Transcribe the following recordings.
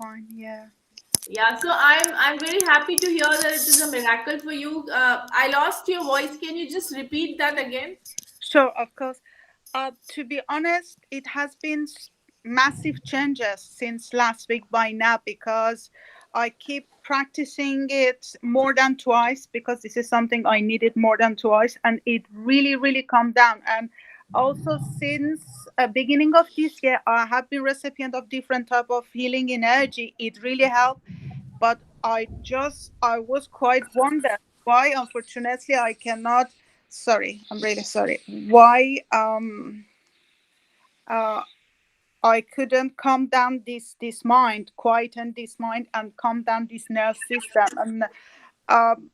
fine. Yeah. Yeah, so I'm very happy to hear that it is a miracle for you. I lost your voice. Can you just repeat that again? Sure, of course. To be honest, it has been massive changes since last week by now because I keep practicing it more than twice because this is something I needed more than twice, and it really, really calmed down. And also since beginning of this year, I have been recipient of different type of healing energy. It really helped, but I was quite wondered why. Unfortunately, I cannot. Sorry, I'm really sorry. Why uh I couldn't calm down this mind, quieten this mind, and calm down this nerve system. And um,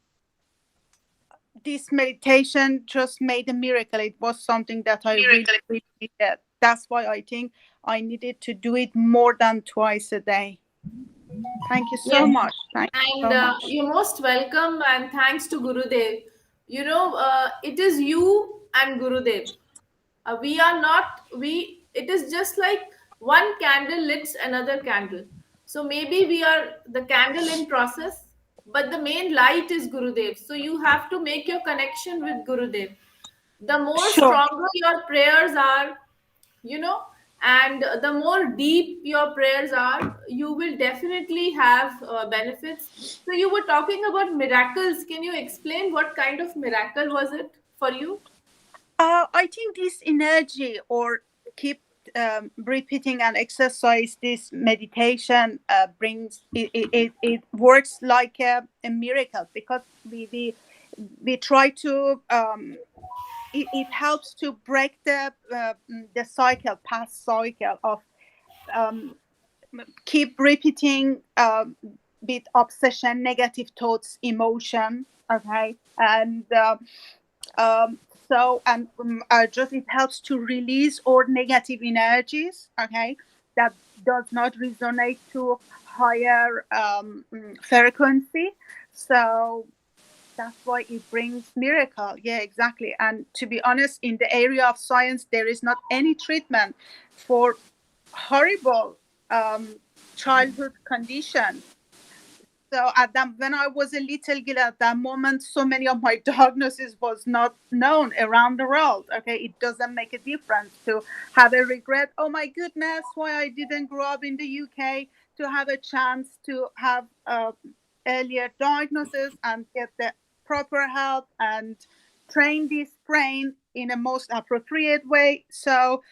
this meditation just made a miracle. It was something that I really, Miracle. really needed. That's why I think I needed to do it more than twice a day. Thank you so Yes, much. Thank you and so much. you're most welcome, and thanks to Gurudev. It is you and Gurudev. We are not, it is just like one candle lights another candle. So maybe we are the candle in process, but the main light is Gurudev. So you have to make your connection with Gurudev. The more Sure. stronger your prayers are, you know and the more deep your prayers are, you will definitely have benefits. So you were talking about miracles. Can you explain what kind of miracle was it for you? I think this energy or keep repeating and exercise this meditation brings it works like a miracle because we try to it helps to break the cycle past cycle of um, keep repeating with obsession negative thoughts emotion, okay, and um, and just it helps to release all negative energies, okay, that does not resonate to higher frequency. So that's why it brings miracle. Yeah, exactly. And to be honest, in the area of science, there is not any treatment for horrible childhood conditions. So at that, when I was a little girl, at that moment, so many of my diagnosis was not known around the world. Okay, it doesn't make a difference to have a regret. Oh my goodness, why I didn't grow up in the UK to have a chance to have earlier diagnosis and get the proper help and train this brain in a most appropriate way. So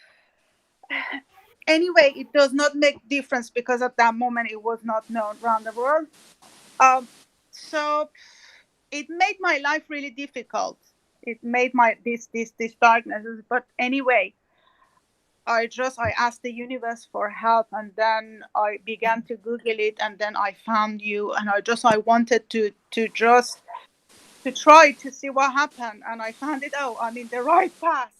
anyway, it does not make difference because at that moment it was not known around the world. Um, so it made my life really difficult. It made my this diagnosis. But anyway, I asked the universe for help, and then I began to Google it, and then I found you, and I wanted to just to try to see what happened, and I found it. Oh, I'm in the right path.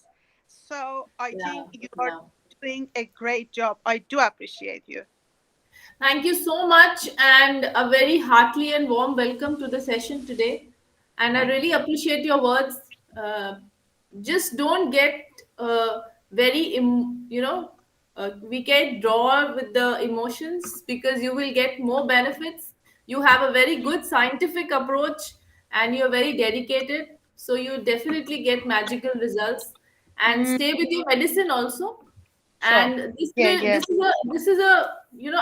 So I Yeah, think you are yeah. doing a great job. I do appreciate you. Thank you so much, and a very heartily and warm welcome to the session today. And I Thank really appreciate your words. Uh, just don't get we get drawn with the emotions, because you will get more benefits. You have a very good scientific approach, and you're very dedicated. So you definitely get magical results. And you. stay with your medicine also, Sure. and Yeah, yeah. this is a,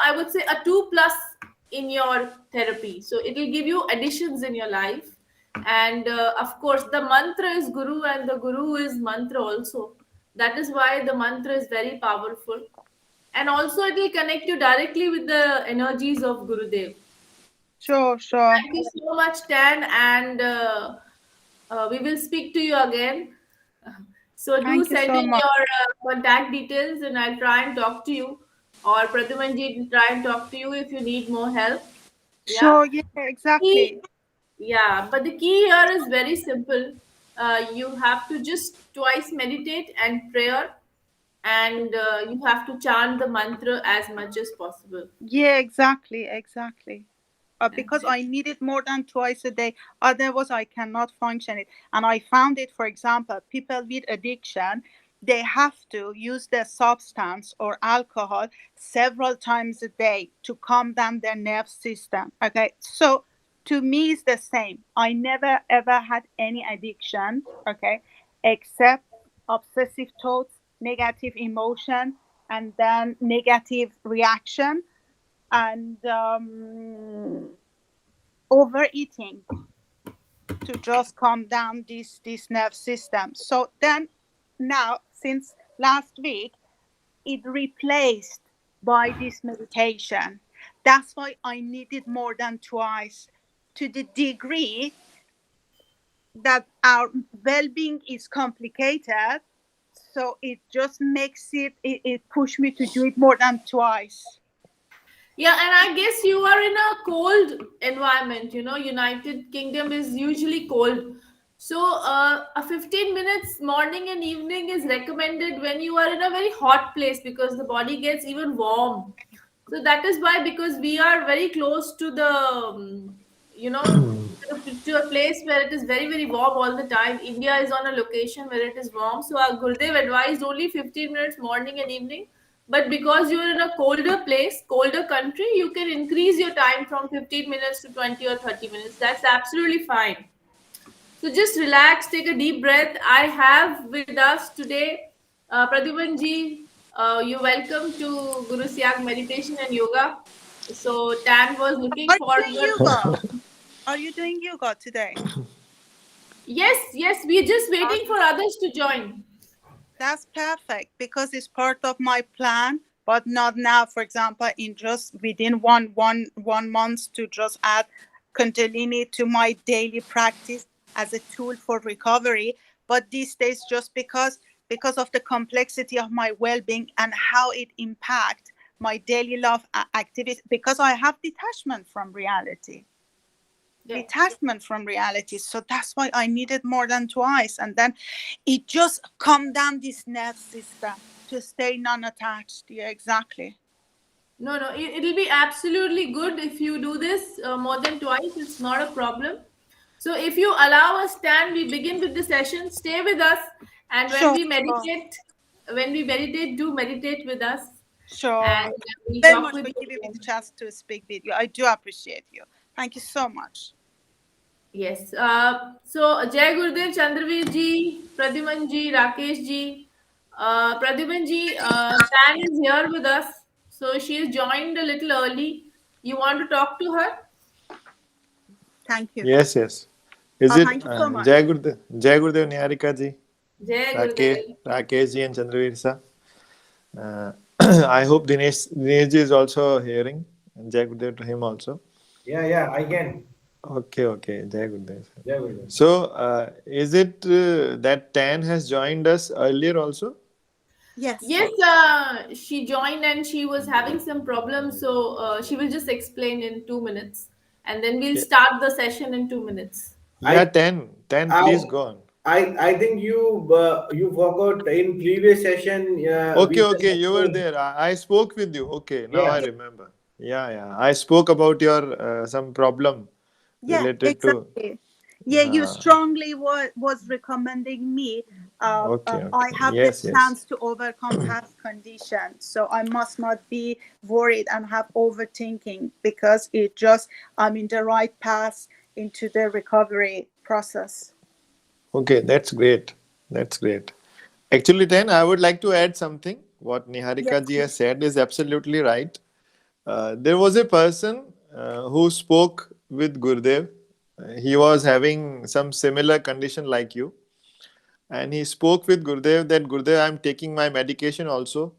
I would say, a 2 plus in your therapy. So it will give you additions in your life. And of course the mantra is guru, and the guru is mantra also. That is why the mantra is very powerful. And also it will connect you directly with the energies of Gurudev. Sure, sure. Thank you so much, Tan, and we will speak to you again. So do Thank you send so in much. your contact details, and I'll try and talk to you. Or Prathamanji will try and talk to you if you need more help. Yeah. Sure, yeah, exactly. Key, yeah, but the key here is very simple. You have to just twice meditate and prayer, and you have to chant the mantra as much as possible. Yeah, exactly, exactly. That's Because it. I need it more than twice a day. Otherwise, I cannot function it. And I found it, for example, people with addiction, they have to use the substance or alcohol several times a day to calm down their nerve system. Okay, so to me it's the same. I never ever had any addiction, okay, except obsessive thoughts, negative emotion, and then negative reaction, and overeating to just calm down this nerve system. So then now since last week it replaced by this meditation. That's why I need it more than twice, to the degree that our well-being is complicated. So it just makes it push me to do it more than twice. Yeah, and I guess you are in a cold environment. You know, United Kingdom is usually cold. So, a 15 minutes morning and evening is recommended when you are in a very hot place because the body gets even warm. So that is why, because we are very close to the, you know, to a place where it is very, very warm all the time. India is on a location where it is warm. So our Gurudev advised only 15 minutes morning and evening. But because you're in a colder place, colder country, you can increase your time from 15 minutes to 20 or 30 minutes. That's absolutely fine. So just relax, take a deep breath. I have with us today Pradyuman ji. You're welcome to Guru Siyag Meditation and Yoga. So Tan was looking Are you for doing your. yoga? Are you doing yoga today? Yes, yes, we're just waiting for others to join. That's perfect because it's part of my plan, but not now. For example, in just within one month to just add Kundalini to my daily practice as a tool for recovery. But these days, just because of the complexity of my well-being and how it impacts my daily life activities, because I have detachment from reality. Yeah. Detachment from reality. So that's why I need it more than twice. And then it just calm down this nerve system to stay non-attached. Yeah, exactly. No, no, it'll be absolutely good if you do this more than twice. It's not a problem. So, if you allow us, Stan, we begin with the session. Stay with us, and Sure, sure, when we meditate, do meditate with us, and sure. we'll Very talk much with for you giving me the again. chance to speak with you. I do appreciate you. Thank you so much. Yes. So, Jai Gurudev, Chandraveer ji, Pradyuman ji, Rakesh ji. Pradyuman ji, Stan is here with us. So, she has joined a little early. You want to talk to her? Thank you. Yes, yes. Is Oh, it thank you so much. Jai Gurudev Niharika ji, Jai Gurudev. Rakesh ji and Chandraveer sir? Uh, I hope Dinesh ji is also hearing. And Jai Gurudev to him also. Yeah, yeah, I can. Okay, okay. Jai Gurudev. Yeah, Gurudev. So, is it that Tan has joined us earlier also? Yes. Yes, she joined and she was having some problems, so she will just explain in 2 minutes, and then we'll Yeah, start the session in 2 minutes. yeah, I, Tan, I, please go on. I think you forgot in previous session. Okay, We were okay, you were saying, there. I spoke with you. Okay, now I yeah, remember. Yeah, yeah. I spoke about your some problem Yeah, related to. exactly. Yeah, you Uh, strongly was recommending me. okay, I okay. have the Yes, yes. chance to overcome past conditions, so I must not be worried and have overthinking because it just I'm in the right path into the recovery process. Okay, that's great. That's great. Actually, then I would like to add something. What Niharika Yes, ji has please. said is absolutely right. There was a person who spoke with Gurdev. He was having some similar condition like you, and he spoke with Gurdev that Gurdev, I'm taking my medication also,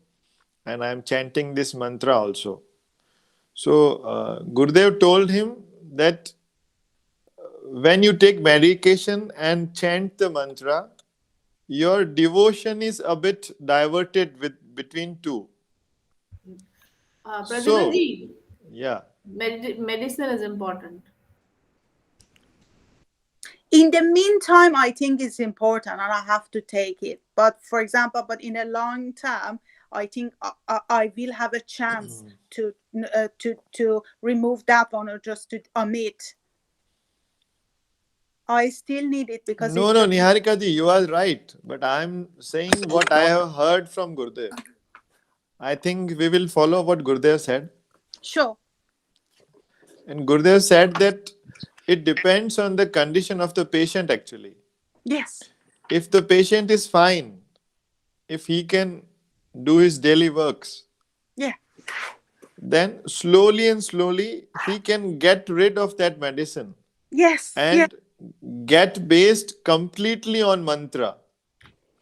and I'm chanting this mantra also. So Gurdev told him that when you take medication and chant the mantra, your devotion is a bit diverted with between two. Pradhyuman So, ji, yeah. medicine is important. In the meantime, I think it's important and I have to take it. But for example, but in a long term, I think I will have a chance to to remove that one or just to omit. I still need it because No, it no, just. Niharika ji, you are right. But I'm saying what I have heard from Gurudev. I think we will follow what Gurudev said. Sure. And Gurudev said that it depends on the condition of the patient actually. Yes. If the patient is fine, if he can do his daily works, Yeah. then slowly and slowly he can get rid of that medicine Yes. Yeah. and get based completely on mantra.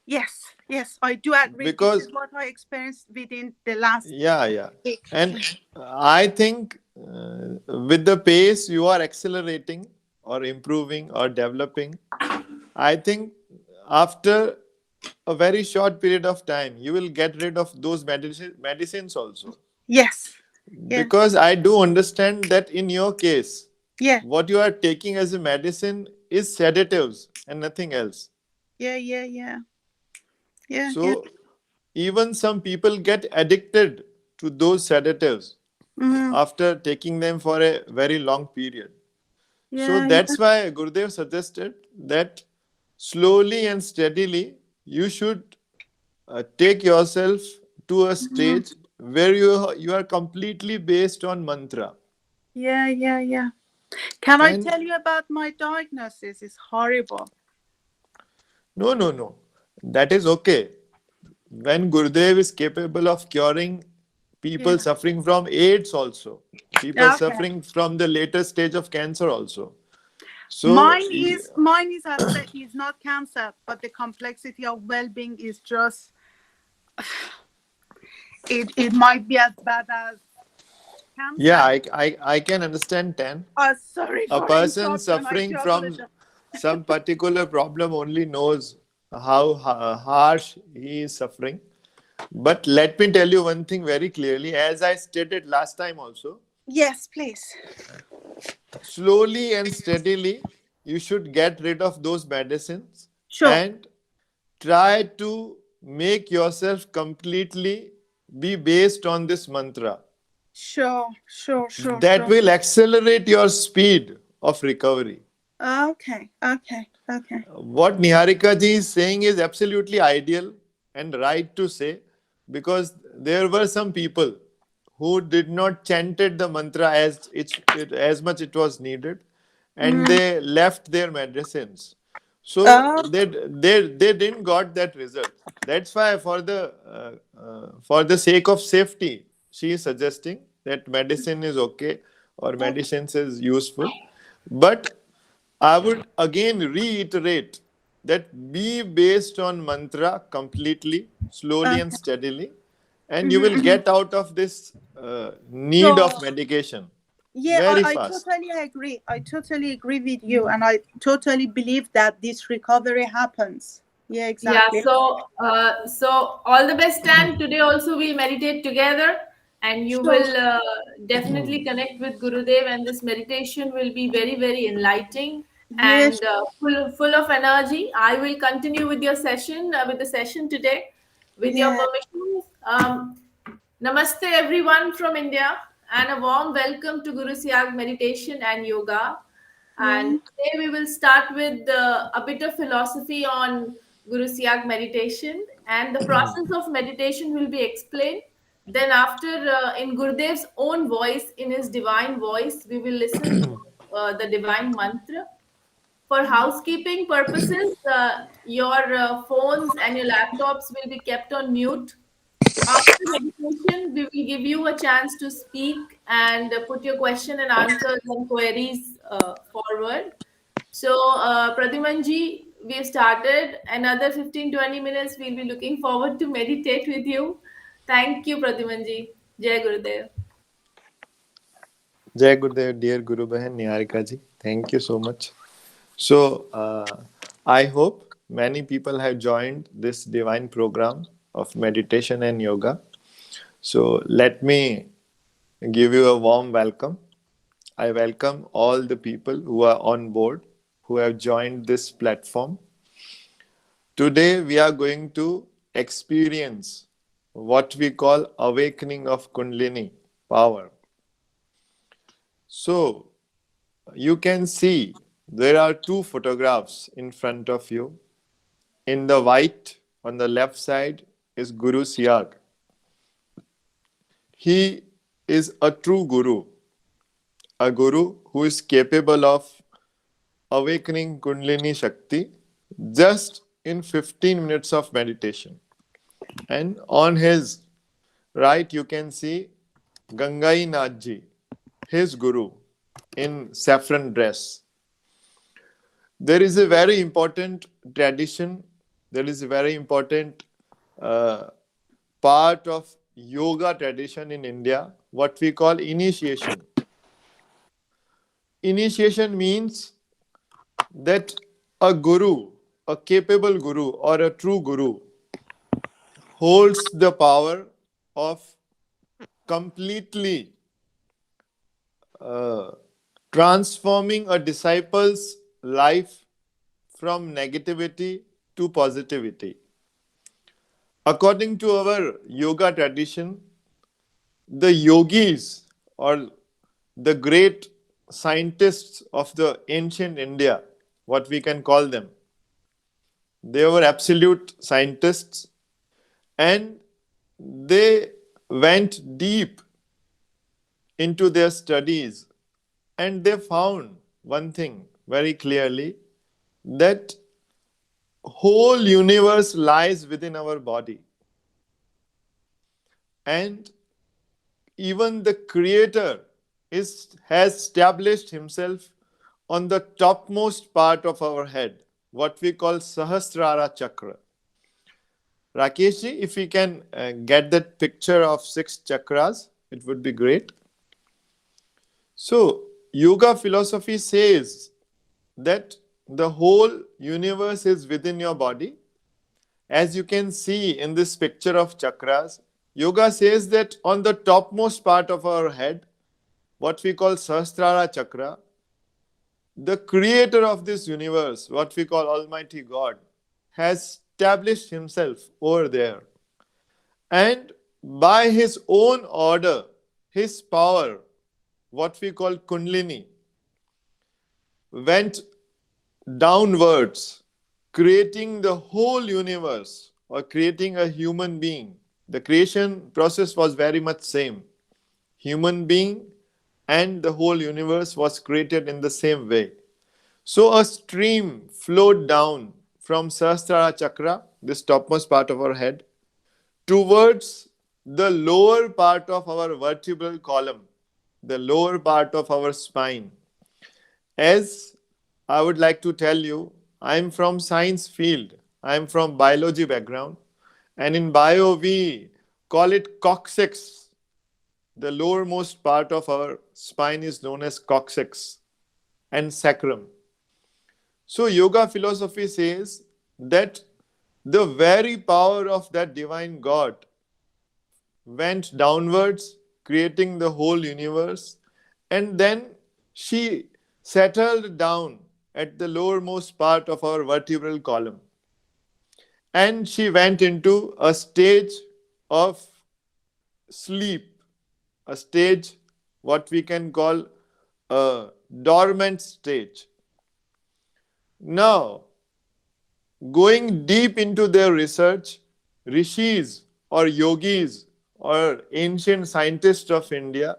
Yes. Yes. I do agree. This is Because, what I experienced within the last yeah, yeah. week. And I think with the pace you are accelerating or improving or developing, I think after a very short period of time, you will get rid of those medicines also. Yes. Yeah. Because I do understand that in your case, Yeah. what you are taking as a medicine is sedatives and nothing else. Yeah. Yeah. Yeah. Yeah. Yeah. So, even some people get addicted to those sedatives Mm-hmm. after taking them for a very long period. So, Yeah. Yeah. that's why Gurudev suggested that slowly and steadily you should take yourself to a Mm-hmm. stage where you are completely based on mantra. Yeah. Yeah. Yeah. Can I And tell you about my diagnosis? It's horrible. no, no, no, that is okay. When Gurudev is capable of curing people Yeah. suffering from AIDS also, people Okay. suffering from the later stage of cancer also. So, Mine is as said is not cancer, but the complexity of well-being is just it might be as bad as yeah, cancer. I can understand 10. Sorry A for the person interruption. I suffering do from apologize. some particular problem only knows how harsh he is suffering. But let me tell you one thing very clearly, as I stated last time also, Yes, please. slowly and steadily, you should get rid of those medicines Sure. and try to make yourself completely be based on this mantra. Sure. Sure. Sure. That Sure. will accelerate your speed of recovery. Okay. Okay. Okay. What Niharika ji is saying is absolutely ideal and right to say, because there were some people who did not chanted the mantra as much it was needed, and Mm. they left their medicines. So Oh. they didn't got that result. That's why for the sake of safety, she is suggesting that medicine is okay or Okay. medicines is useful, but I would again reiterate that be based on mantra completely, slowly and Okay. steadily, and you will Mm-hmm. get out of this need of So medication yeah, very I fast. totally agree. I totally agree with you, and I totally believe that this recovery happens. Yeah, Yeah, exactly. so all the best, and today also we'll meditate together, and you Sure. will definitely connect with Gurudev, and this meditation will be very, very enlightening Yes. and full of energy. I will continue with your session with the session today, with your Yeah. permission. Namaste, everyone from India, and a warm welcome to Guru Siyag Meditation and Yoga. Yeah. And today we will start with a bit of philosophy on Guru Siyag meditation, and the process of meditation will be explained. Then, after in Gurudev's own voice, in his divine voice, we will listen to the divine mantra. For housekeeping purposes, your phones and your laptops will be kept on mute. After meditation, we will give you a chance to speak and put your question and answers and queries forward. So, Prathimanji, we've started another 15-20 minutes. We'll be looking forward to meditate with you. Thank you, Prathimanji. Jai Gurudev. Jai Gurudev, dear Guru Bahan Niharika ji, thank you so much. So, I hope many people have joined this divine program of meditation and yoga. So, let me give you a warm welcome. I welcome all the people who are on board, who have joined this platform. Today, we are going to experience what we call awakening of Kundalini power. So, you can see there are two photographs in front of you. In the white, on the left side, is Guru Siyag. He is a guru who is capable of awakening Kundalini Shakti just in 15 minutes of meditation. And on his right, you can see Gangai Nathji, his guru, in saffron dress. There is a very important tradition, there is a very important uh, part of yoga tradition in India, what we call initiation. Initiation means that a guru, a capable guru, or a true guru holds the power of completely uh, transforming a disciple's life from negativity to positivity. According to our yoga tradition, the yogis or the great scientists of the ancient India, what we can call them, they were absolute scientists and they went deep into their studies and they found one thing very clearly, that whole universe lies within our body, and even the creator has established himself on the topmost part of our head, what we call Sahasrara Chakra. Rakeshji, if we can get that picture of 6 chakras, it would be great. So, yoga philosophy says that the whole universe is within your body. As you can see in this picture of chakras, yoga says that on the topmost part of our head, what we call Sahasrara Chakra, the creator of this universe, what we call Almighty God, has established himself over there. And by his own order, his power, what we call Kundalini, went downwards, creating the whole universe or creating a human being. The creation process was very much same. Human being and the whole universe was created in the same way. So a stream flowed down from Sahasrara Chakra, this topmost part of our head, towards the lower part of our vertebral column, the lower part of our spine. As I would like to tell you, I am from science field. I am from biology background. And in bio, we call it coccyx. The lowermost part of our spine is known as coccyx and sacrum. So yoga philosophy says that the very power of that divine God went downwards, creating the whole universe, and then she settled down at the lowermost part of our vertebral column. And she went into a stage of sleep, a stage what we can call a dormant stage. Now, going deep into their research, rishis or yogis or ancient scientists of India,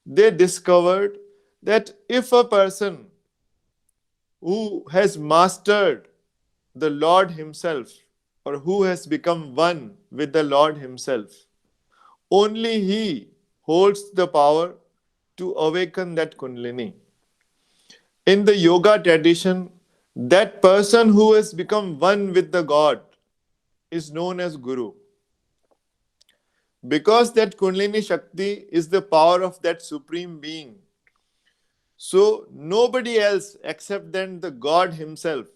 they discovered that if a person who has mastered the Lord Himself or who has become one with the Lord Himself, only he holds the power to awaken that Kundalini. In the yoga tradition, that person who has become one with the God is known as Guru. Because that Kundalini Shakti is the power of that Supreme Being. So nobody else except then the God Himself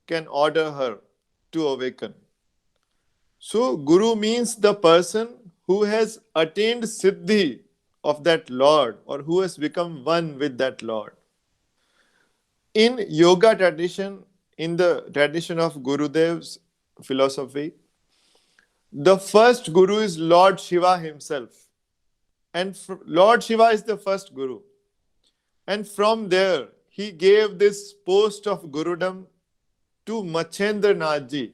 can order her to awaken. So Guru means the person who has attained Siddhi of that Lord or who has become one with that Lord. In yoga tradition, in the tradition of Gurudev's philosophy, the first Guru is Lord Shiva himself. And Lord Shiva is the first Guru. And from there, he gave this post of Gurudom to Machendra Nath Ji,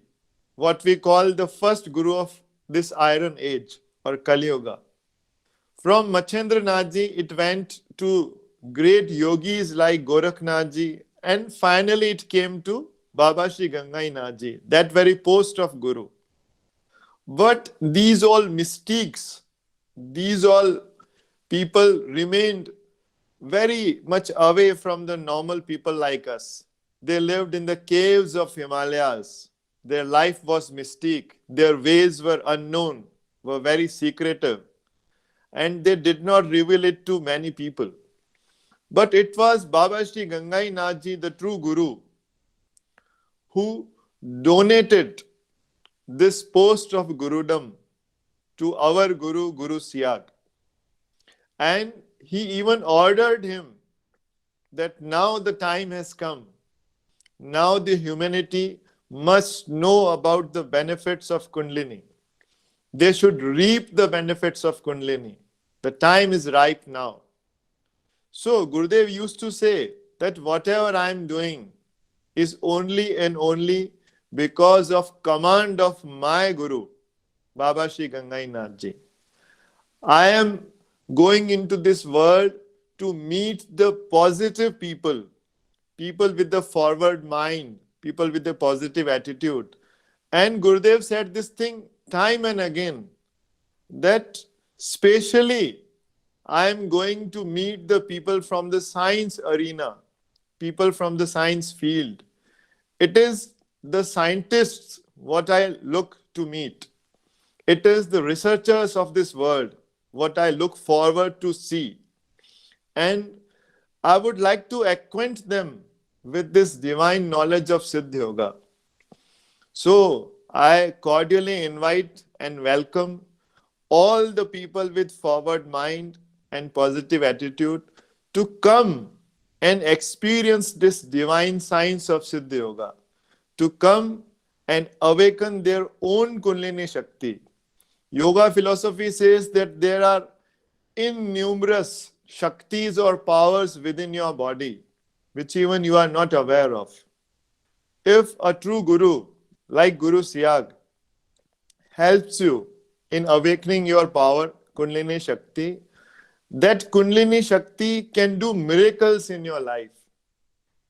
what we call the first Guru of this Iron Age or Kali Yuga. From Machendra Nath Ji, it went to great yogis like Gorakhnath Ji, and finally it came to Baba Shri Gangai Nath Ji, that very post of Guru. But these all mystics, these all people remained very much away from the normal people like us. They lived in the caves of Himalayas. Their life was mystic. Their ways were unknown, were very secretive, and they did not reveal it to many people. But it was Baba Shri Gangai Nath Ji, the true Guru, who donated this post of Gurudom to our Guru, Guru Siyag. And he even ordered him that now the time has come. Now the humanity must know about the benefits of Kundalini. They should reap the benefits of Kundalini. The time is ripe now. So Gurudev used to say that whatever I am doing is only and only because of command of my Guru, Baba Shri Gangai Nath Ji. I am going into this world to meet the positive people, people with the forward mind, people with a positive attitude. And Gurudev said this thing time and again, that specially I am going to meet the people from the science arena, people from the science field. It is the scientists what I look to meet. It is the researchers of this world what I look forward to see. And I would like to acquaint them with this divine knowledge of Siddha Yoga. So I cordially invite and welcome all the people with forward mind and positive attitude to come and experience this divine science of Siddha Yoga, to come and awaken their own Kundalini Shakti. Yoga philosophy says that there are innumerous Shaktis or powers within your body, which even you are not aware of. If a true Guru, like Guru Siyag, helps you in awakening your power, Kundalini Shakti, that Kundalini Shakti can do miracles in your life.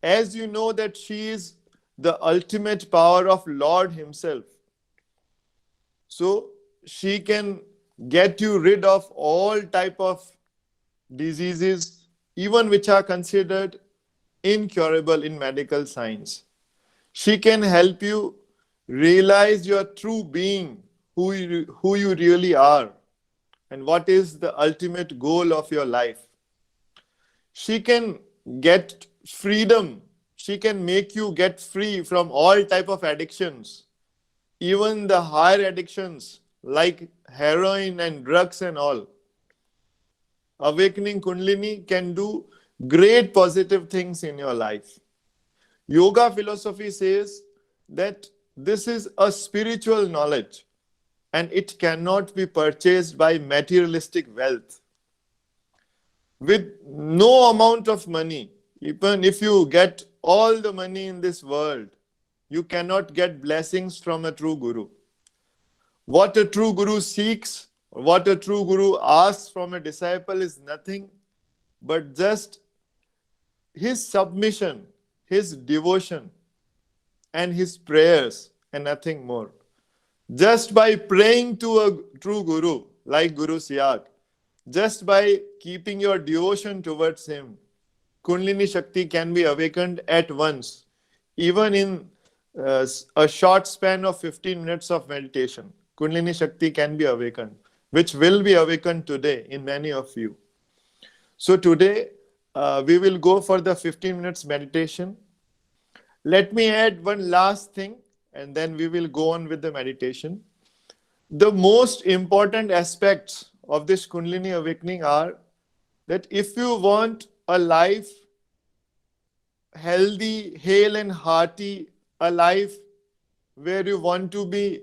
As you know that she is the ultimate power of Lord Himself. So she can get you rid of all type of diseases, even which are considered incurable in medical science. She can help you realize your true being, who you really are, and what is the ultimate goal of your life. She can get freedom. She can make you get free from all type of addictions, even the higher addictions like heroin and drugs and all. Awakening Kundalini can do great positive things in your life. Yoga philosophy says that this is a spiritual knowledge and it cannot be purchased by materialistic wealth. With no amount of money, even if you get all the money in this world, you cannot get blessings from a true Guru. What a true Guru seeks, what a true Guru asks from a disciple is nothing but just his submission, his devotion, and his prayers, and nothing more. Just by praying to a true Guru like Guru Siyag, just by keeping your devotion towards him, Kundalini Shakti can be awakened at once, even in a short span of 15 minutes of meditation. Kundalini Shakti can be awakened, which will be awakened today in many of you. So today, we will go for the 15 minutes meditation. Let me add one last thing, and then we will go on with the meditation. The most important aspects of this Kundalini awakening are that if you want a life healthy, hale and hearty, a life where you want to be,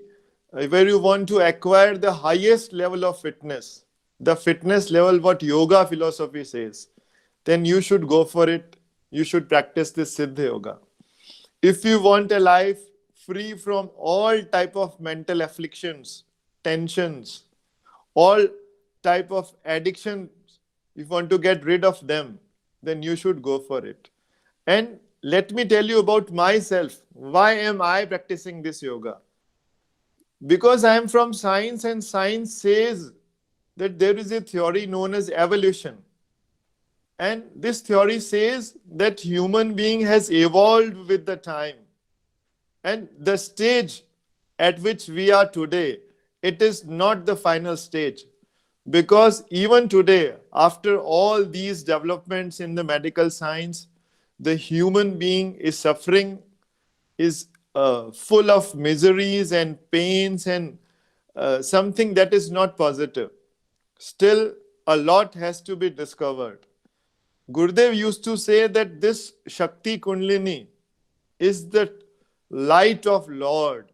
where you want to acquire the highest level of fitness, the fitness level what yoga philosophy says, then you should go for it. you should practice this Siddha Yoga. If you want a life free from all type of mental afflictions, tensions, all type of addictions, if you want to get rid of them, then you should go for it. And let me tell you about myself. Why am I practicing this yoga? Because I am from science, and science says that there is a theory known as evolution. And this theory says that human being has evolved with the time. And the stage at which we are today, it is not the final stage. Because even today, after all these developments in the medical science, the human being is suffering, is full of miseries and pains and something that is not positive. Still, a lot has to be discovered. Gurudev used to say that this Shakti Kundalini is the light of Lord,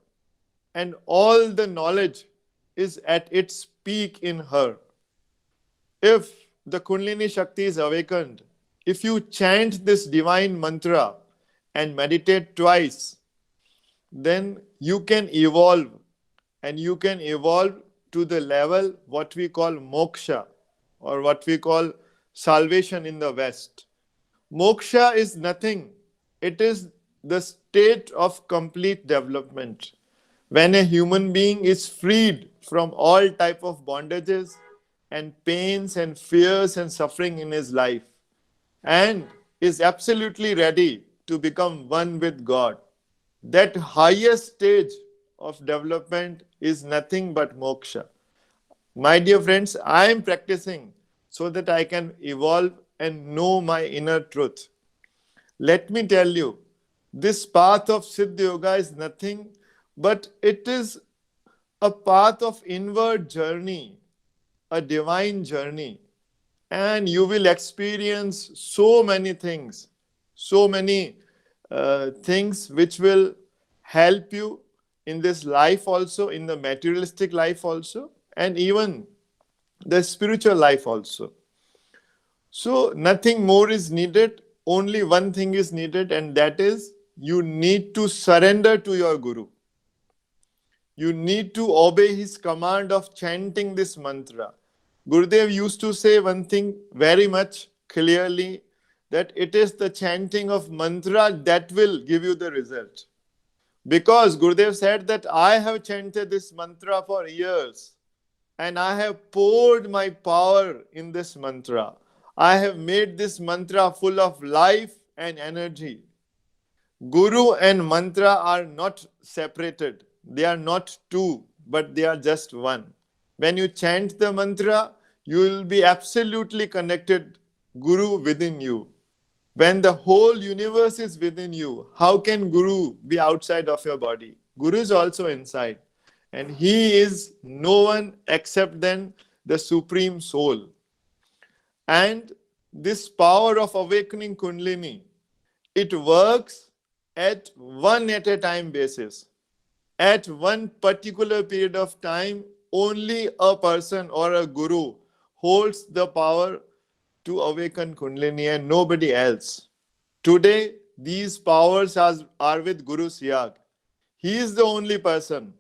and all the knowledge is at its peak in her. If the Kundalini Shakti is awakened, if you chant this divine mantra and meditate twice, then you can evolve, and you can evolve to the level what we call moksha, or what we call salvation in the West. Moksha is nothing. It is the state of complete development. When a human being is freed from all type of bondages and pains and fears and suffering in his life, and is absolutely ready to become one with God. That highest stage of development is nothing but moksha. My dear friends, I am practicing so that I can evolve and know my inner truth. Let me tell you, this path of Siddha Yoga is nothing but it is a path of inward journey, a divine journey. And you will experience so many things, so many things which will help you in this life also, in the materialistic life also, and even the spiritual life also. So nothing more is needed. Only one thing is needed, and that is you need to surrender to your Guru. You need to obey his command of chanting this mantra. Gurudev used to say one thing very much clearly, that it is the chanting of mantra that will give you the result. Because Gurudev said that I have chanted this mantra for years, and I have poured my power in this mantra. I have made this mantra full of life and energy. Guru and mantra are not separated. They are not two, but they are just one. When you chant the mantra, you will be absolutely connected, Guru within you. When the whole universe is within you, how can Guru be outside of your body? Guru is also inside. And he is no one except then the Supreme Soul. And this power of awakening Kundalini, it works at one at a time basis. At one particular period of time, only a person or a guru holds the power to awaken Kundalini and nobody else. Today, these powers are with Guru Siyag. He is the only person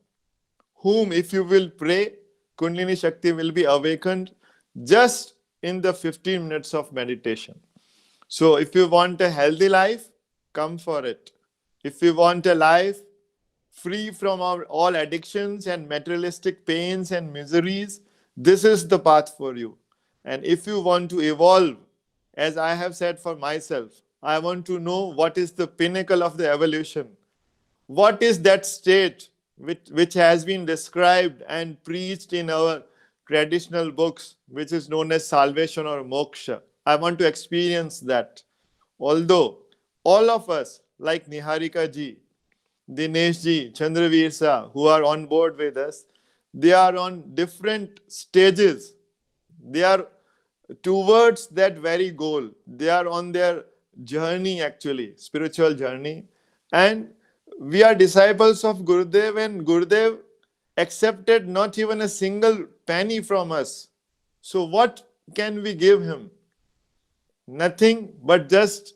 whom, if you will pray, Kundalini Shakti will be awakened just in the 15 minutes of meditation. So, if you want a healthy life, come for it. If you want a life free from all addictions and materialistic pains and miseries, this is the path for you. And if you want to evolve, as I have said for myself, I want to know what is the pinnacle of the evolution. What is that state which has been described and preached in our traditional books, which is known as salvation or moksha? I want to experience that. Although all of us, like Niharika ji, Dinesh ji, Chandraveer Sa, who are on board with us, they are on different stages. They are towards that very goal. They are on their journey, actually, spiritual journey. And we are disciples of Gurudev, and Gurudev accepted not even a single penny from us. So what can we give him? Nothing but just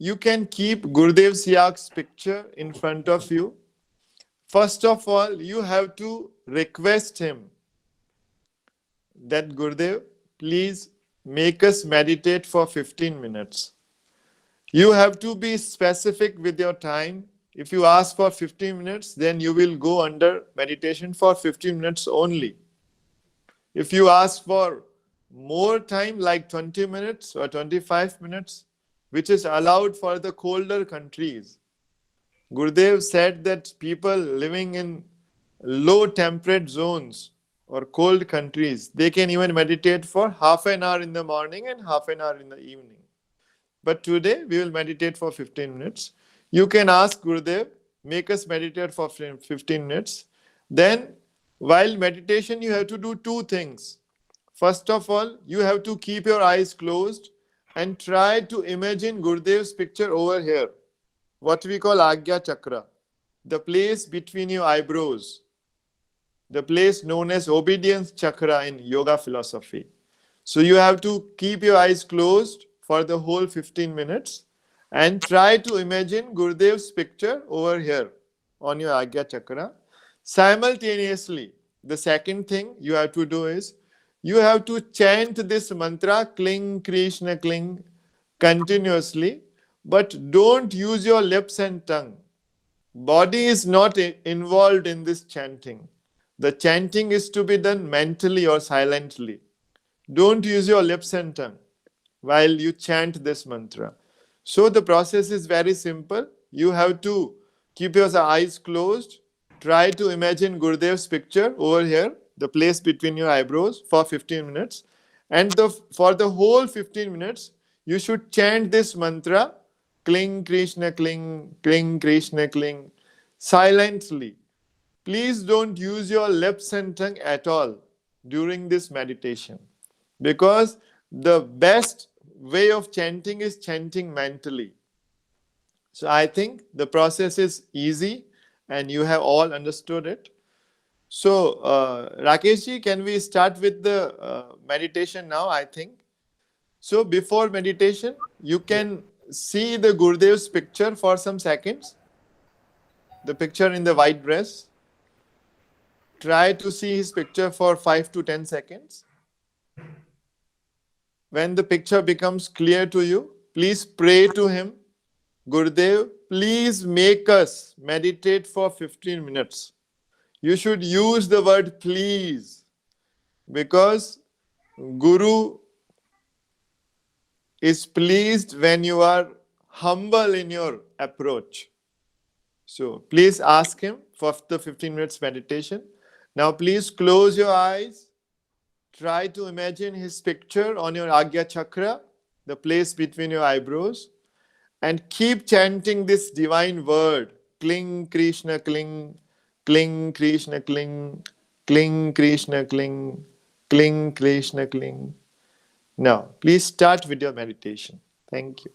you can keep Gurudev Siyag's picture in front of you. First of all, you have to request him that Gurudev, please make us meditate for 15 minutes. You have to be specific with your time. If you ask for 15 minutes, then you will go under meditation for 15 minutes only. If you ask for more time, like 20 minutes or 25 minutes, which is allowed for the colder countries, Gurudev said that people living in low temperate zones or cold countries, they can even meditate for half an hour in the morning and half an hour in the evening. But today we will meditate for 15 minutes. You can ask Gurudev, make us meditate for 15 minutes. Then, while meditation, you have to do two things. First of all, you have to keep your eyes closed and try to imagine Gurudev's picture over here, what we call Agya Chakra, the place between your eyebrows, the place known as obedience chakra in yoga philosophy. So you have to keep your eyes closed for the whole 15 minutes and try to imagine Gurudev's picture over here on your Agya Chakra. Simultaneously, the second thing you have to do is you have to chant this mantra, Kling Krishna Kling, continuously, but don't use your lips and tongue. Body is not involved in this chanting. The chanting is to be done mentally or silently. Don't use your lips and tongue while you chant this mantra. So the process is very simple. You have to keep your eyes closed. Try to imagine Gurudev's picture over here, the place between your eyebrows, for 15 minutes. And for the whole 15 minutes, you should chant this mantra, Kling Krishna Kling, Kling Krishna Kling, silently. Please don't use your lips and tongue at all during this meditation, because the best way of chanting is chanting mentally. So I think the process is easy and you have all understood it. So, Rakeshji, can we start with the meditation now? I think so. Before meditation, you can see the Gurudev's picture for some seconds, the picture in the white dress. Try to see his picture for 5 to 10 seconds. When the picture becomes clear to you, please pray to him. Gurudev, please make us meditate for 15 minutes. You should use the word please, because Guru is pleased when you are humble in your approach. So please ask him for the 15 minutes meditation. Now please close your eyes. Try to imagine his picture on your Agya Chakra, the place between your eyebrows, and keep chanting this divine word, Kling Krishna Kling, Kling Krishna Kling, Kling Krishna Kling, Kling Krishna Kling. Now, please start with your meditation. Thank you.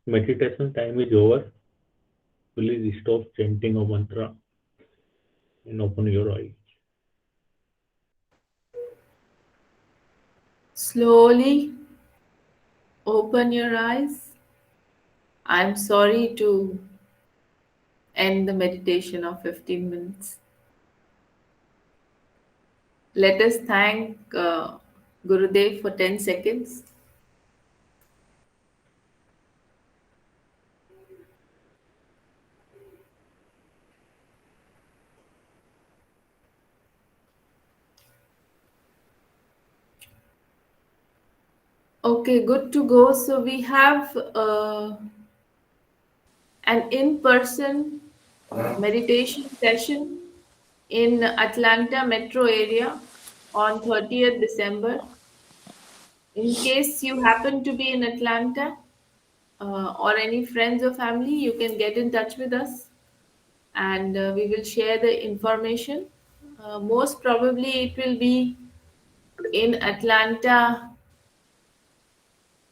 Meditation time is over. Please stop chanting a mantra and open your eyes. Slowly open your eyes. I'm sorry to end the meditation of 15 minutes. Let us thank Gurudev for 10 seconds. Okay, good to go. So we have an in-person meditation session in Atlanta metro area on 30th December. In case you happen to be in Atlanta or any friends or family, you can get in touch with us and we will share the information. Most probably it will be in Atlanta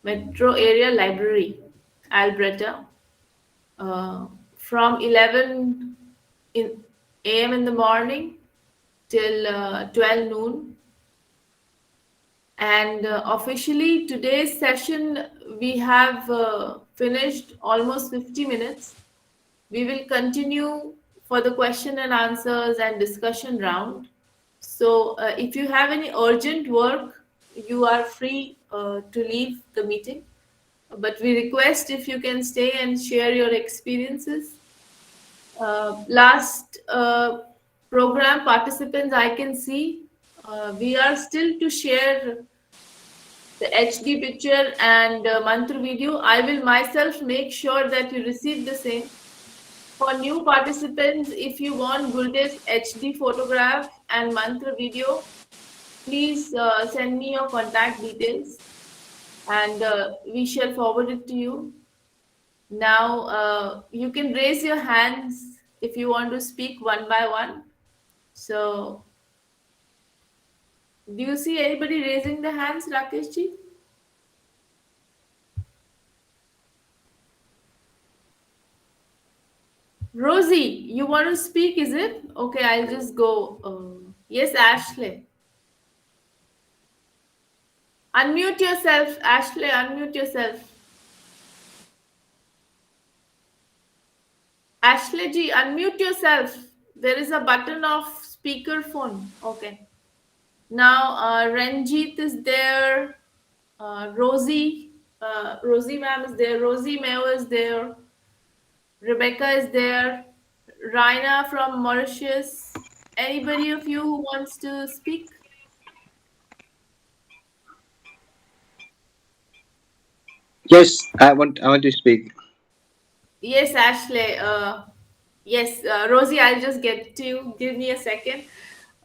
metro area library, Alberta, uh, from 11 in a.m. in the morning till 12 noon. And officially today's session we have finished almost 50 minutes. We will continue for the question and answers and discussion round. So if you have any urgent work, you are free to leave the meeting. But we request if you can stay and share your experiences. Last program participants, I can see we are still to share the HD picture and mantra video. I will myself make sure that you receive the same. For new participants, if you want Gurdev's HD photograph and mantra video, please send me your contact details and we shall forward it to you. Now, you can raise your hands if you want to speak one by one. So, do you see anybody raising the hands, Rakeshji? Rosie, you want to speak, is it? Okay, I'll just go. Yes, Ashley. Unmute yourself, Ashley, unmute yourself. Ashley ji, unmute yourself. There is a button of speakerphone. Okay. Now, Ranjit is there. Rosie ma'am is there. Rosie Mayo is there. Rebecca is there. Raina from Mauritius. Anybody of you who wants to speak? Yes, I want to speak. Yes, Ashley. Yes, Rosie, I'll just get to you. Give me a second.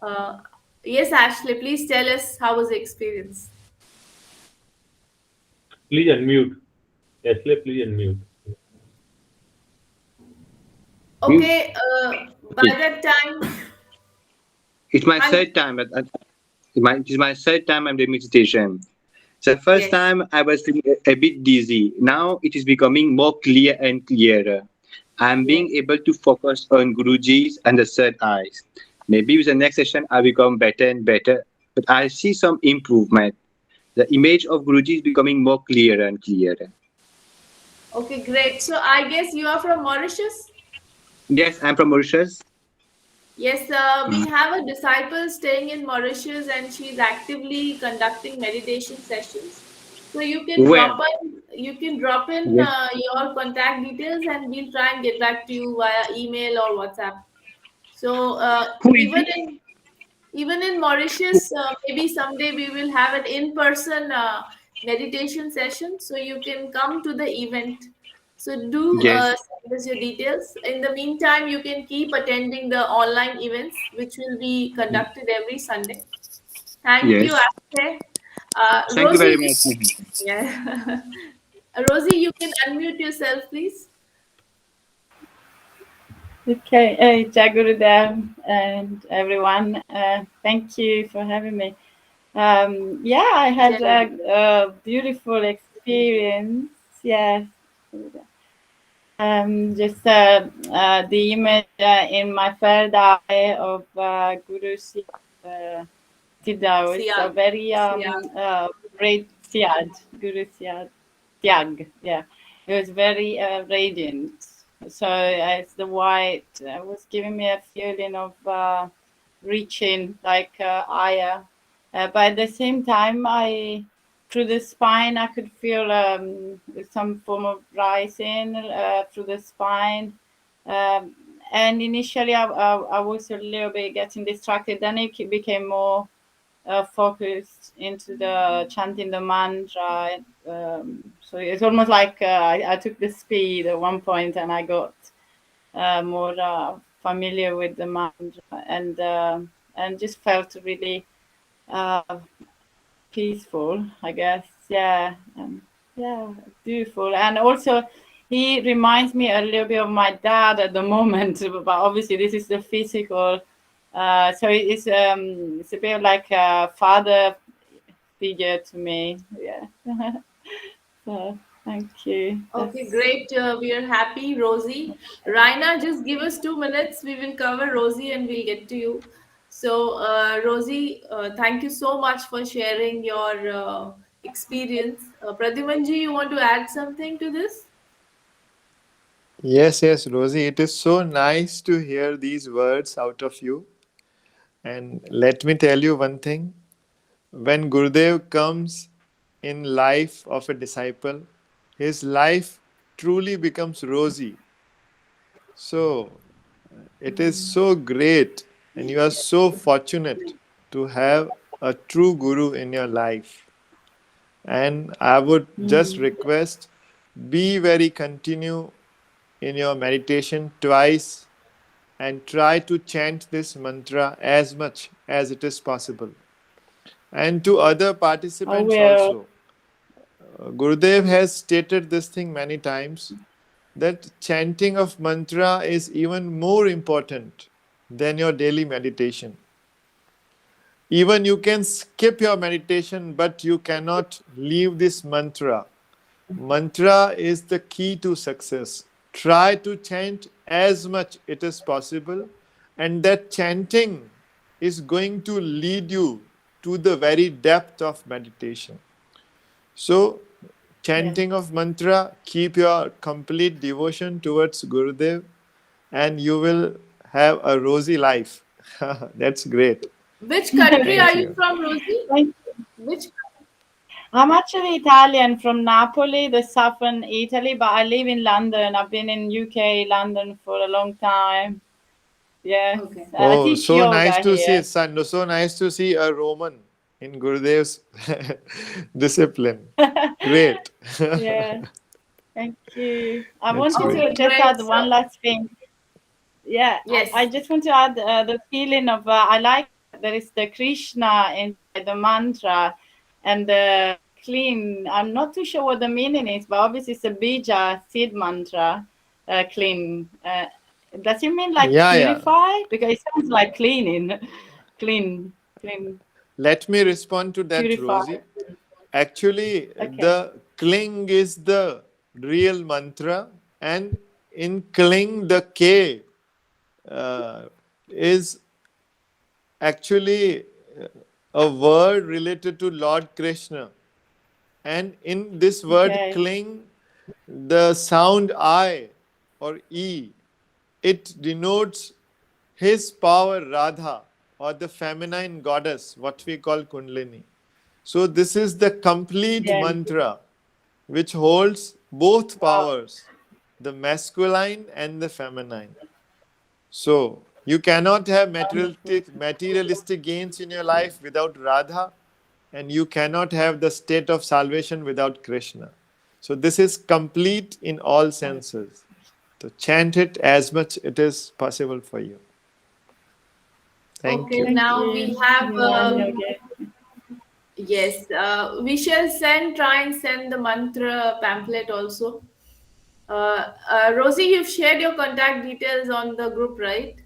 Uh, yes, Ashley, please tell us how was the experience. Please unmute. Ashley, please unmute. You- Okay, by Okay. that time, It's my I'm third time. It is my third time I'm doing meditation. So first yes. time I was feeling a bit dizzy. Now it is becoming more clear and clearer. I'm being Yes. able to focus on Guruji's and the third eyes. Maybe with the next session I become better and better, but I see some improvement. The image of Guruji is becoming more clearer and clearer. Okay, great. So I guess you are from Mauritius? Yes, I'm from Mauritius. Yes, we have a disciple staying in Mauritius and she's actively conducting meditation sessions. So Where? you can drop in Yes. your contact details and we'll try and get back to you via email or WhatsApp. So Who is it? even in Mauritius, maybe someday we will have an in-person meditation session, so you can come to the event. So do Yes. send us your details. In the meantime, you can keep attending the online events, which will be conducted every Sunday. Thank you, Yes. Akshay. Thank you very Rosie, much. yeah. Rosie, you can unmute yourself, please. Okay, Jagurudev and everyone, thank you for having me. Yeah, I had Jai. a beautiful experience. Yes, Just the image in my third eye of Guru Siddha was a Siyag. very Siyag. great Siyad, Guru Siyag, yeah. It was very radiant. So as the white was giving me a feeling of reaching like higher. But at the same time, through the spine, I could feel some form of rising through the spine. Um, and initially, I was a little bit getting distracted. Then it became more focused into the chanting the mantra. So it's almost like I took the speed at one point, and I got more familiar with the mantra, and just felt really uh, peaceful, I guess. Yeah, yeah, beautiful. And also, he reminds me a little bit of my dad at the moment, but obviously this is the physical. So it's a bit like a father figure to me. Yeah. So thank you. Okay, That's great. We are happy, Rosie. Raina, just give us 2 minutes. We will cover Rosie and we'll get to you. So, Rosie, thank you so much for sharing your experience. Pradhumanji, you want to add something to this? Yes, yes, Rosie, it is so nice to hear these words out of you. And let me tell you one thing. When Gurudev comes in life of a disciple, his life truly becomes rosy. So it is so great, and you are so fortunate to have a true guru in your life. And I would just request, be very continue in your meditation twice and try to chant this mantra as much as it is possible. And to other I participants will. also, Gurudev has stated this thing many times, that chanting of mantra is even more important than your daily meditation. Even you can skip your meditation, but you cannot leave this mantra. Mantra is the key to success. Try to chant as much it is possible, and that chanting is going to lead you to the very depth of meditation. So, Yeah. chanting of mantra, keep your complete devotion towards Gurudev, and you will have a rosy life. That's great. Which country are Thank you you. from, Rosie? Thank you. Which I'm actually Italian from Napoli, the southern Italy, but I live in London. I've been in UK, London for a long time. Yes, Okay. I Oh, teach so nice yoga to see, here. son. So nice to see a Roman in Gurudev's discipline. Great. Yeah, thank you. I That's wanted great. to Okay, just great. add So, one last thing. Yeah, I yes. just want to add the feeling of I like there is the Krishna inside the mantra and the clean. I'm not too sure what the meaning is, but obviously it's a bija seed mantra, clean. Does it mean like Yeah, yeah. purify? Because it sounds like cleaning, clean, clean, Let me respond to that, purify. Rosie. Actually, Okay, the cling is the real mantra, and in cling, the K is actually a word related to Lord Krishna. And in this word okay, cling, the sound I or E, it denotes his power Radha, or the feminine goddess, what we call Kundalini. So this is the complete yeah, mantra which holds both wow, powers, the masculine and the feminine. So you cannot have wonderful. materialistic gains in your life without Radha, and you cannot have the state of salvation without Krishna. So this is complete in all senses. So chant it as much it is possible for you. Thank Okay, you. Thank now you. we have, Okay. yes, we shall try and send the mantra pamphlet also. Rosie, you've shared your contact details on the group, right?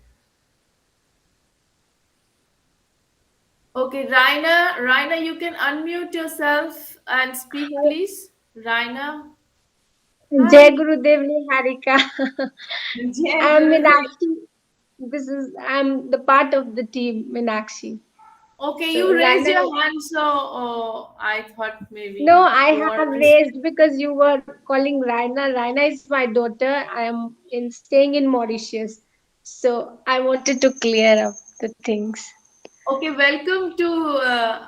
Okay, Raina, you can unmute yourself and speak, please. Raina. Hi. Jai Gurudev Harika. Jai I'm Gurudev. Meenakshi. I'm the part of the team, Meenakshi. Okay, So you raised Raina, your hand, so I thought no, maybe I you have want to speak. raised because you were calling Raina. Raina is my daughter. I am in staying in Mauritius. So I wanted to clear up the things. Okay, welcome to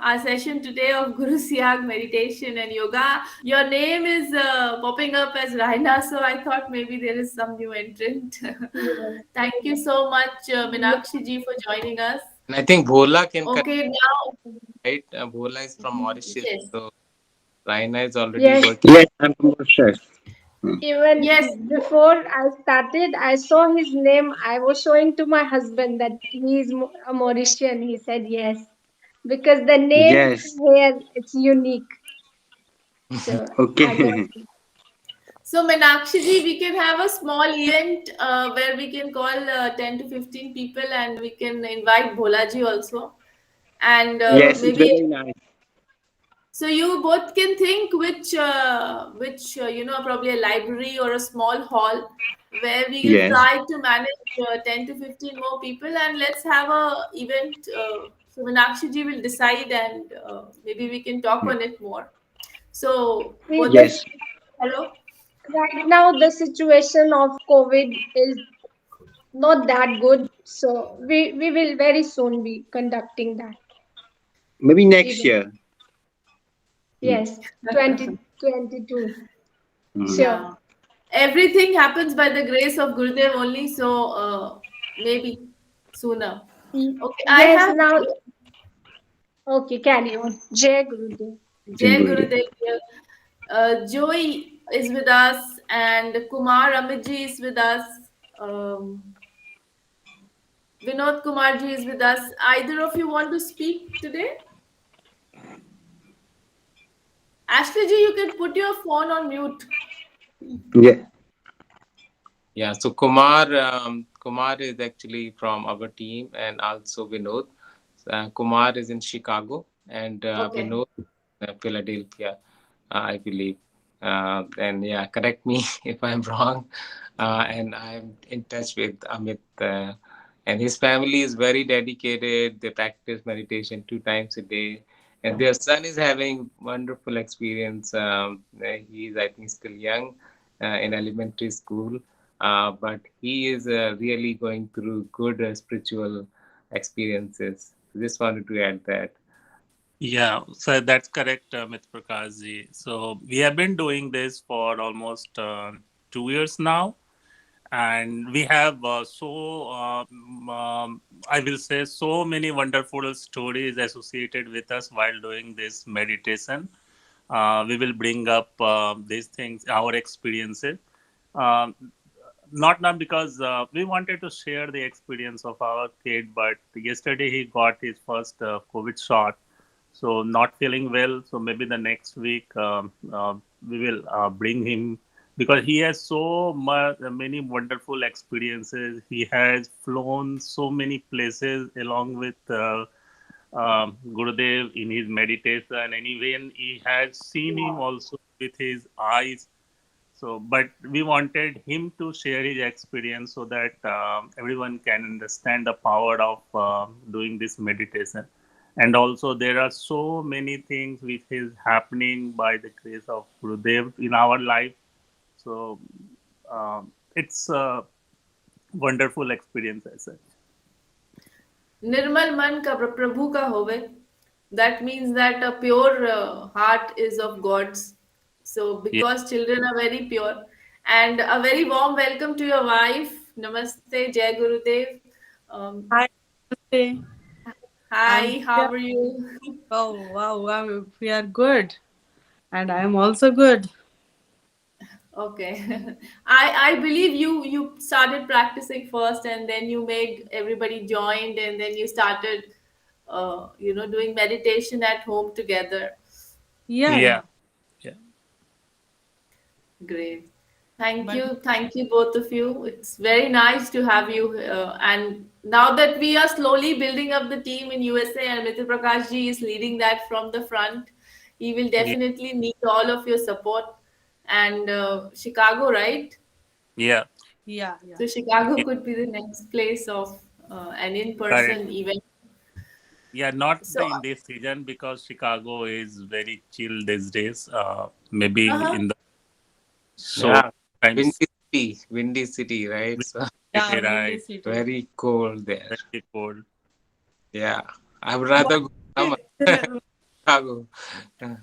our session today of Guru Siyag meditation and yoga. Your name is popping up as Raina, so I thought maybe there is some new entrant. Yes. Thank you so much, Yes. Meenakshi ji, for joining us. And I think Bhola can correct, Okay, now, right? Bhola is from Mauritius, yes, so Raina is already Yes. working. Yes, I'm Mauritius. yes. Even before I started, I saw his name. I was showing to my husband that he is a Mauritian. He said yes, because the name Yes. here it's unique. So I got Okay. it. So, Meenakshi ji, we can have a small event where we can call 10 to 15 people and we can invite Bhola ji also. And Yes, it's maybe very nice. so you both can think which probably a library or a small hall where we will Yes. try to manage 10 to 15 more people and let's have a event. So Meenakshi ji will decide and maybe we can talk on it more. So See, both of this Yes. you, hello. right now the situation of COVID is not that good. So we will very soon be conducting that Maybe next event. year. Hmm. Yes, 2022. Hmm. Sure. Yeah, everything happens by the grace of Gurudev only. So maybe sooner. Okay, I Yes. have Now, okay. Carry on. Jai Gurudev. Jai Good. Gurudev here. Joy is with us, and Kumar Amitji is with us. Um, Vinod Kumarji is with us. Either of you want to speak today? Ashley ji, you can put your phone on mute. Yeah. Yeah, so Kumar is actually from our team, and also Vinod. Kumar is in Chicago, and Okay. Vinod Philadelphia, I believe. And yeah, correct me if I'm wrong. And I'm in touch with Amit, and his family is very dedicated. They practice meditation 2 times a day, and their son is having wonderful experience. He's, I think, still young, in elementary school, but he is really going through good spiritual experiences. Just wanted to add that. Yeah, so that's correct, Mr. Prakash ji. So we have been doing this for almost 2 years now, and we have I will say, so many wonderful stories associated with us while doing this meditation. We will bring up these things, our experiences. Um, not because we wanted to share the experience of our kid, but yesterday he got his first COVID shot, so not feeling well. So maybe the next week we will bring him, because he has many wonderful experiences. He has flown so many places along with Gurudev in his meditation, and even he has seen him also with his eyes. So, but we wanted him to share his experience so that everyone can understand the power of doing this meditation. And also, there are so many things which is happening by the grace of Gurudev in our life. So, it's a wonderful experience as such. Nirmal man ka Prabhu ka hove. That means that a pure heart is of God's. So, Yeah. because children are very pure, and a very warm welcome to your wife. Namaste, Jai Gurudev. Um, Hi, Namaste. I'm Hi, how here. are you? Oh, wow, wow. We are good. And I am also good. Okay. I believe you started practicing first and then you made everybody joined and then you started doing meditation at home together. Yeah, Yeah. yeah. Yeah. Great. But Thank you both of you. It's very nice to have you. And now that we are slowly building up the team in USA and Mithil Prakash ji is leading that from the front, he will Yeah. definitely need all of your support. and Chicago, right? Yeah, Yeah, yeah. So Chicago yeah, could be the next place of an correct. in-person event. Yeah, not So, the in this season because Chicago is very chill these days. Maybe uh-huh. in the so Yeah, times windy city, right? So Yeah, Windy right, City. very cold there. very cold. Yeah, I would What rather go summer. similar? Chicago. Yeah,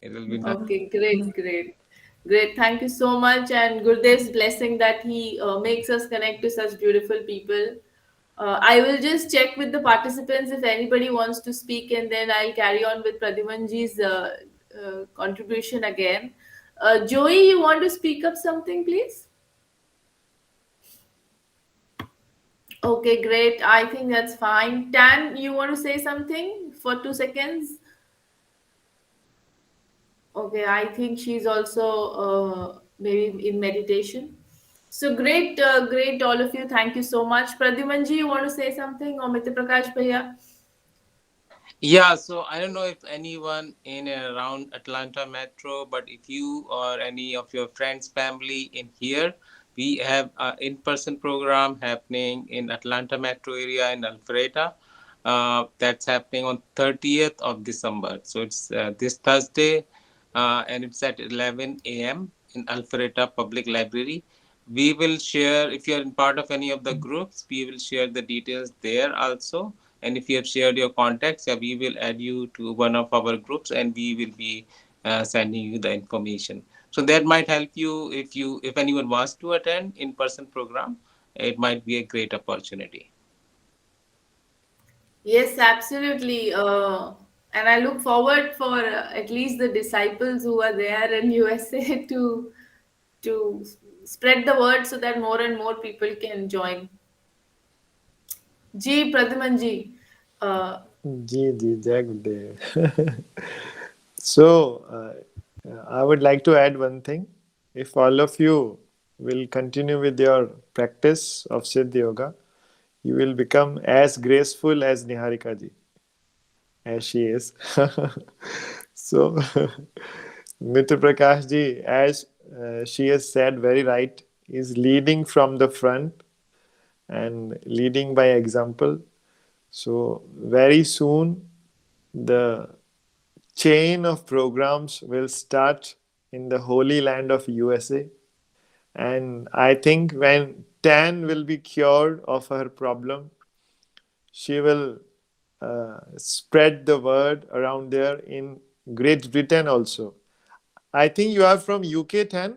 it will be nice. Okay, great, great, great. Thank you so much, and Gurdev's blessing that he makes us connect to such beautiful people. I will just check with the participants if anybody wants to speak, and then I'll carry on with Pradhimanji's contribution again. Joey, you want to speak up something, please? Okay, great. I think that's fine. Tan, you want to say something for 2 seconds? Okay, I think she's also maybe in meditation. So great, great, all of you. Thank you so much. Pradhimanji, you want to say something? Or Mr. Prakash Bhaiya? Yeah, so I don't know if anyone in and around Atlanta Metro, but if you or any of your friends, family in here, we have an in-person program happening in Atlanta Metro area in Alpharetta. That's happening on 30th of December. So it's this Thursday, and it's at 11 a.m. in Alpharetta Public Library. We will share, if you are in part of any of the groups, we will share the details there also. And if you have shared your contacts, yeah, we will add you to one of our groups, and we will be sending you the information. So that might help you if anyone wants to attend in-person program. It might be a great opportunity. Yes, absolutely. And I look forward for at least the disciples who are there in USA to spread the word so that more and more people can join. Ji Pradhimanji, uh, Ji, Jai Gurudev. So, I would like to add one thing. If all of you will continue with your practice of Siddha Yoga, you will become as graceful as Niharika ji, as she is. So, Mitra Prakash ji, as she has said very right, is leading from the front and leading by example. So, very soon, the chain of programs will start in the holy land of USA. And I think when Tan will be cured of her problem, she will spread the word around there in Great Britain also. I think you are from UK, Tan.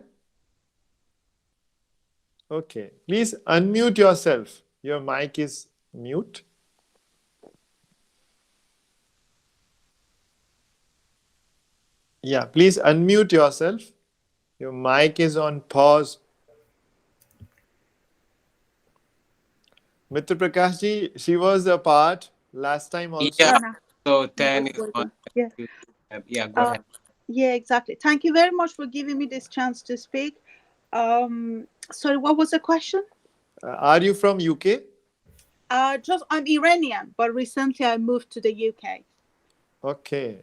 Okay. Please unmute yourself. Your mic is mute. Yeah, please unmute yourself. Your mic is on pause. Mitra Prakash ji, she was a part last time also. Yeah. No, no. So No, 10 that's is very on. good. Yeah. Yeah, go Uh, ahead. yeah, exactly. Thank you very much for giving me this chance to speak. Sorry, what was the question? Are you from UK? Just I'm Iranian, but recently I moved to the UK. Okay.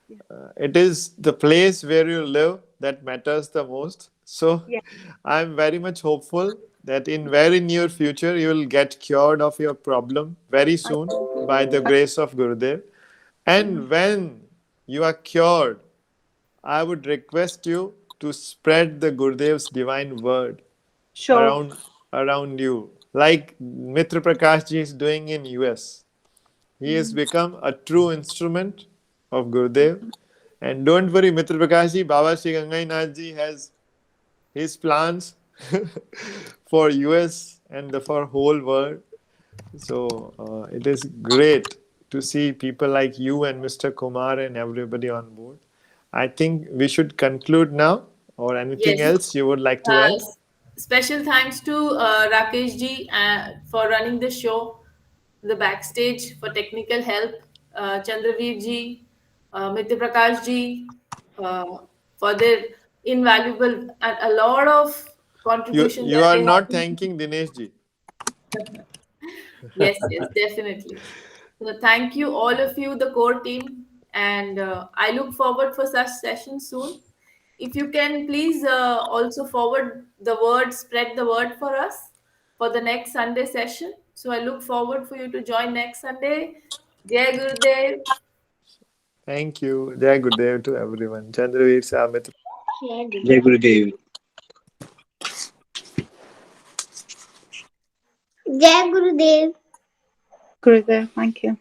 Yeah. It is the place where you live that matters the most. So Yeah. I'm very much hopeful that in very near future you will get cured of your problem very I, soon by the I, grace of Gurudev. And when you are cured, I would request you to spread the Gurudev's divine word sure. around you, like Mitra Prakash ji is doing in US. He has become a true instrument of Gurudev. And don't worry, Mitra Prakash ji, Baba Sri Gangai Nath ji has his plans for US and for whole world. So it is great to see people like you and Mr. Kumar and everybody on board. I think we should conclude now, or anything yes. else you would like to Uh, add? Special thanks to Rakesh ji for running the show, the backstage for technical help, Chandraveer ji, Mithya Prakash ji for their invaluable and a lot of contribution You that are they not have. thanking Dinesh ji. Yes, yes, definitely. So thank you, all of you, the core team, and I look forward for such sessions soon. if you can please also forward the word, spread the word for us for the next Sunday session. So I look forward for you to join next Sunday. Jai Gurudev. Thank you. Jai Gurudev to everyone. Chandraveer se Amit. Jai Gurudev. Jai Gurudev. Gurudev, thank you.